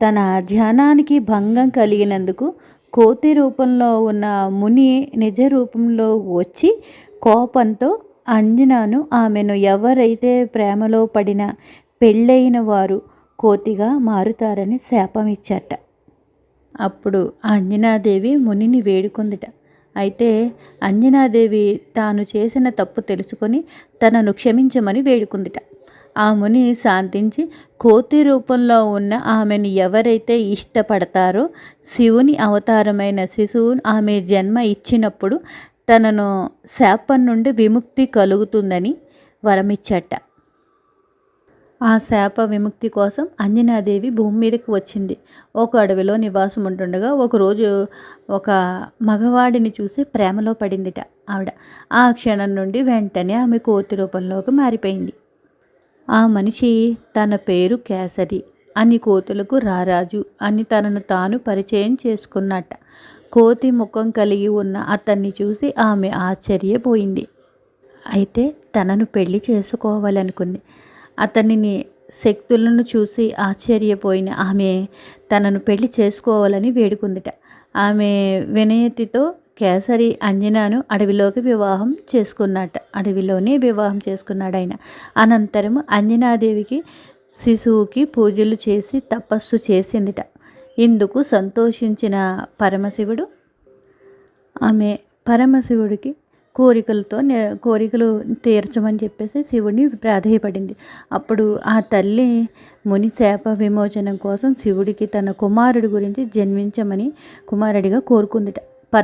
తన ధ్యానానికి భంగం కలిగినందుకు కోతి రూపంలో ఉన్న ముని నిజ రూపంలో వచ్చి కోపంతో అంజనాను ఆమెను ఎవరైతే ప్రేమలో పడిన పెళ్ళైన వారు కోతిగా మారుతారని శాపం ఇచ్చట. అప్పుడు అంజనాదేవి మునిని వేడుకుందిట. అయితే అంజనాదేవి తాను చేసిన తప్పు తెలుసుకొని తనను క్షమించమని వేడుకుందిట. ఆ ముని శాంతించి కోతి రూపంలో ఉన్న ఆమెను ఎవరైతే ఇష్టపడతారో శివుని అవతారమైన శిశువు ఆమె జన్మ ఇచ్చినప్పుడు తనను శాపం నుండి విముక్తి కలుగుతుందని వరమిచ్చట. ఆ శాప విముక్తి కోసం అంజనాదేవి భూమి మీదకి వచ్చింది. ఒక అడవిలో నివాసం ఉంటుండగా ఒకరోజు ఒక మగవాడిని చూసి ప్రేమలో పడిందిట ఆవిడ. ఆ క్షణం నుండి వెంటనే ఆమె కోతి రూపంలోకి మారిపోయింది. ఆ మనిషి తన పేరు కేసరి అని కోతులకు రారాజు అని తనను తాను పరిచయం చేసుకున్నట్ట. కోతి ముఖం కలిగి ఉన్న అతన్ని చూసి ఆమె ఆశ్చర్యపోయింది. అయితే తనను పెళ్లి చేసుకోవాలనుకుంది. అతనిని శక్తులను చూసి ఆశ్చర్యపోయిన ఆమె తనను పెళ్లి చేసుకోవాలని వేడుకుందిట. ఆమె వినయతితో కేసరి అంజనాను అడవిలోనే వివాహం చేసుకున్నాడు ఆయన. అనంతరం అంజనాదేవికి శిశువుకి పూజలు చేసి తపస్సు చేసిందిట. ఇందుకు సంతోషించిన పరమశివుడు ఆమె పరమశివుడికి కోరికలు తీర్చమని చెప్పేసి శివుడిని ప్రాధేయపడింది. అప్పుడు ఆ తల్లి ముని శాప విమోచనం కోసం శివుడికి తన కుమారుడి గురించి జన్మించమని కుమారుడిగా కోరుకుందిట.